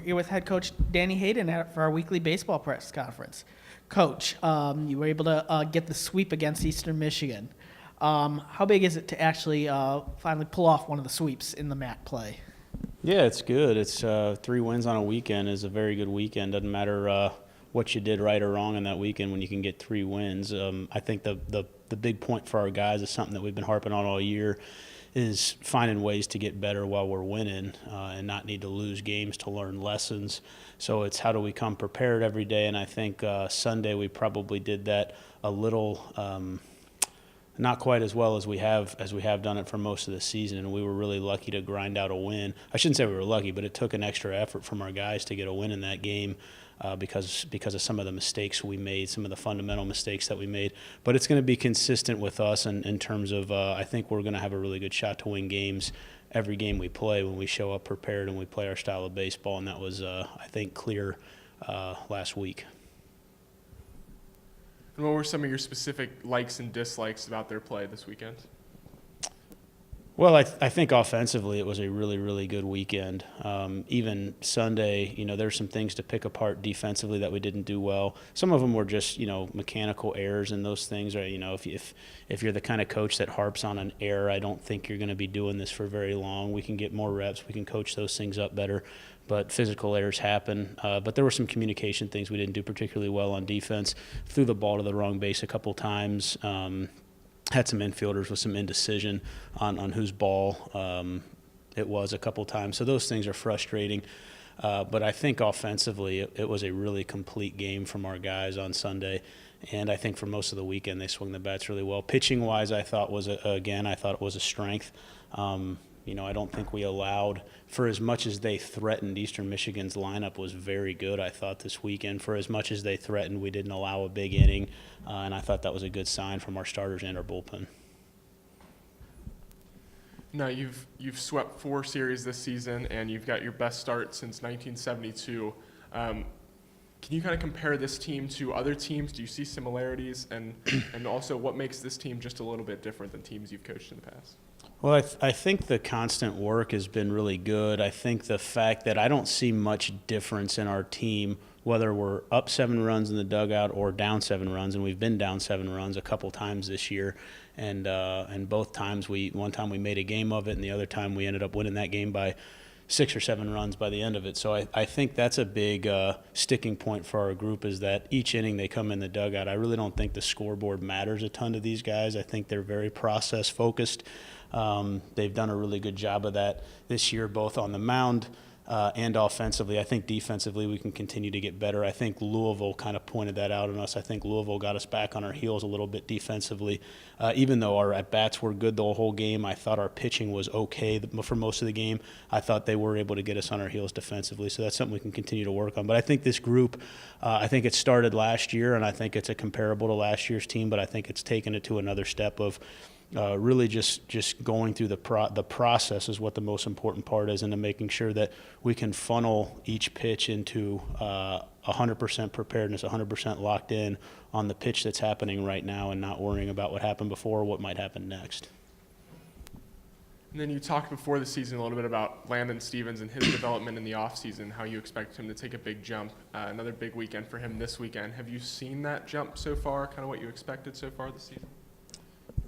here with head coach Danny Hayden for our weekly baseball press conference. Coach, you were able to get the sweep against Eastern Michigan. How big is it to actually finally pull off one of the sweeps in the MAC play? Yeah, it's good. It's 3 wins on a weekend is a very good weekend. Doesn't matter what you did right or wrong in that weekend when you can get 3 wins. I think the big point for our guys is something that we've been harping on all year, is finding ways to get better while we're winning and not need to lose games to learn lessons. So it's how do we come prepared every day, and I think Sunday we probably did that a little not quite as well as we have done it for most of the season, and we were really lucky to grind out a win. I shouldn't say we were lucky, but it took an extra effort from our guys to get a win in that game. Because of some of the mistakes we made, some of the fundamental mistakes that we made. But it's going to be consistent with us in terms of I think we're going to have a really good shot to win games every game we play when we show up prepared and we play our style of baseball, and that was, I think, clear last week. And what were some of your specific likes and dislikes about their play this weekend? Well, I think offensively it was a really, really good weekend. Even Sunday, there's some things to pick apart defensively that we didn't do well. Some of them were just, mechanical errors and those things. Right? If you're the kind of coach that harps on an error, I don't think you're going to be doing this for very long. We can get more reps. We can coach those things up better. But physical errors happen. But there were some communication things we didn't do particularly well on defense. Threw the ball to the wrong base a couple times. Had some infielders with some indecision on whose ball it was a couple times. So those things are frustrating. But I think offensively it was a really complete game from our guys on Sunday. And I think for most of the weekend they swung the bats really well. Pitching-wise, I thought it was a strength. I don't think we allowed, for as much as they threatened, Eastern Michigan's lineup was very good, I thought, this weekend. For as much as they threatened, we didn't allow a big inning, and I thought that was a good sign from our starters and our bullpen. Now, you've swept 4 series this season, and you've got your best start since 1972. Can you kind of compare this team to other teams? Do you see similarities? And also, what makes this team just a little bit different than teams you've coached in the past? Well, I think the constant work has been really good. I think the fact that I don't see much difference in our team, whether we're up 7 runs in the dugout or down 7 runs, and we've been down 7 runs a couple times this year. And both times one time we made a game of it, and the other time we ended up winning that game by 6 or 7 runs by the end of it. So I think that's a big sticking point for our group, is that each inning they come in the dugout. I really don't think the scoreboard matters a ton to these guys. I think they're very process focused. They've done a really good job of that this year, both on the mound and offensively. I think defensively we can continue to get better. I think Louisville kind of pointed that out on us. I think Louisville got us back on our heels a little bit defensively. Even though our at-bats were good the whole game, I thought our pitching was okay for most of the game. I thought they were able to get us on our heels defensively, so that's something we can continue to work on. But I think this group, I think it started last year, and I think it's a comparable to last year's team, but I think it's taken it to another step of really just going through the process is what the most important part is, into making sure that we can funnel each pitch into 100% preparedness, 100% locked in on the pitch that's happening right now, and not worrying about what happened before or what might happen next. And then you talked before the season a little bit about Landon Stevens and his development in the offseason, how you expect him to take a big jump. Another big weekend for him this weekend. Have you seen that jump so far, kind of what you expected so far this season?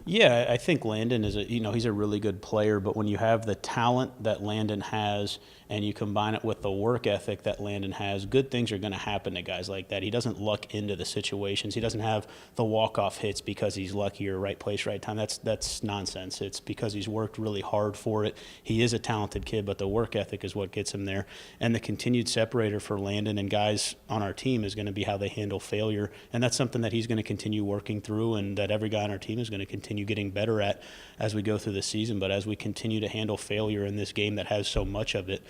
Yeah, I think Landon is he's a really good player, but when you have the talent that Landon has and you combine it with the work ethic that Landon has, good things are going to happen to guys like that. He doesn't luck into the situations. He doesn't have the walk-off hits because he's lucky or right place, right time. That's nonsense. It's because he's worked really hard for it. He is a talented kid, but the work ethic is what gets him there. And the continued separator for Landon and guys on our team is going to be how they handle failure, and that's something that he's going to continue working through, and that every guy on our team is going to continue getting better at as we go through the season. But as we continue to handle failure in this game that has so much of it,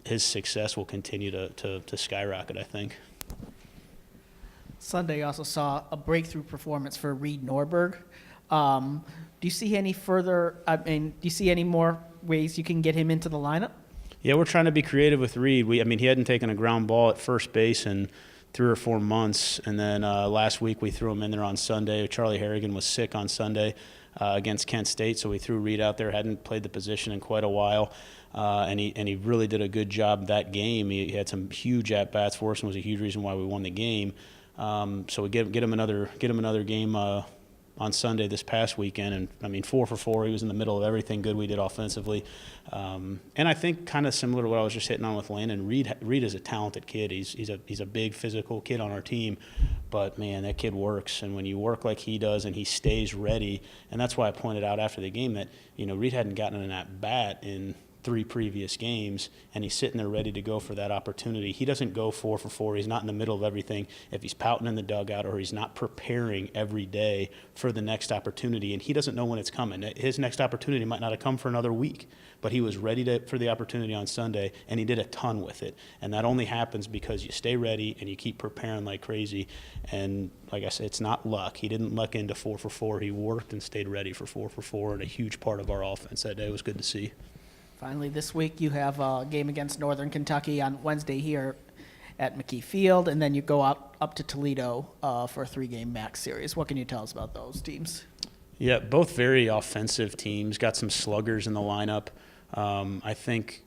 his success will continue to skyrocket, I think. Sunday also saw a breakthrough performance for Reed Norberg. Do you see any more ways you can get him into the lineup? Yeah, we're trying to be creative with Reed. He hadn't taken a ground ball at first base in 3 or 4 months, and then last week we threw him in there on Sunday. Charlie Harrigan was sick on Sunday. against Kent State, so we threw Reed out there. Hadn't played the position in quite a while, and he really did a good job that game. He had some huge at bats for us, and was a huge reason why we won the game. So we get him another game on Sunday this past weekend, and I mean 4 for 4. He was in the middle of everything good we did offensively, and I think kind of similar to what I was just hitting on with Landon. Reed is a talented kid. He's a big physical kid on our team, but man, that kid works, and when you work like he does and he stays ready, and that's why I pointed out after the game that Reed hadn't gotten an at bat in 3 previous games, and he's sitting there ready to go for that opportunity. He doesn't go 4 for 4. He's not in the middle of everything. If he's pouting in the dugout or he's not preparing every day for the next opportunity, and he doesn't know when it's coming. His next opportunity might not have come for another week, but he was ready for the opportunity on Sunday, and he did a ton with it. And that only happens because you stay ready and you keep preparing like crazy. And like I said, it's not luck. He didn't luck into 4 for 4. He worked and stayed ready for 4 for 4, and a huge part of our offense that day. It was good to see. Finally, this week you have a game against Northern Kentucky on Wednesday here at McKee Field, and then you go up to Toledo for a 3-game MAC series. What can you tell us about those teams? Yeah, both very offensive teams. Got some sluggers in the lineup. I think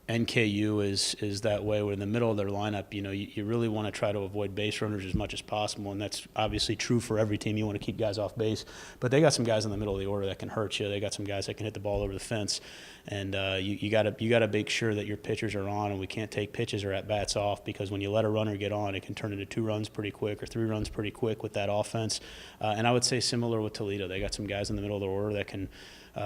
NKU is that way. Where in the middle of their lineup, you really want to try to avoid base runners as much as possible, and that's obviously true for every team. You want to keep guys off base, but they got some guys in the middle of the order that can hurt you. They got some guys that can hit the ball over the fence, and you got to make sure that your pitchers are on, and we can't take pitches or at bats off, because when you let a runner get on, it can turn into 2 runs pretty quick or 3 runs pretty quick with that offense. And I would say similar with Toledo. They got some guys in the middle of the order that can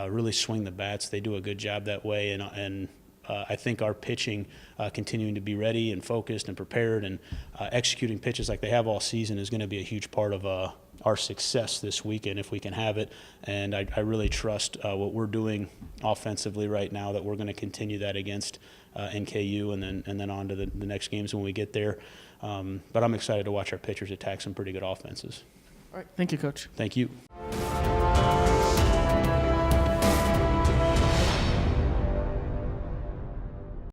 really swing the bats. They do a good job that way, and I think our pitching, continuing to be ready and focused and prepared and executing pitches like they have all season, is going to be a huge part of our success this weekend if we can have it. And I really trust what we're doing offensively right now, that we're going to continue that against NKU and then on to the next games when we get there. But I'm excited to watch our pitchers attack some pretty good offenses. All right. Thank you, Coach. Thank you.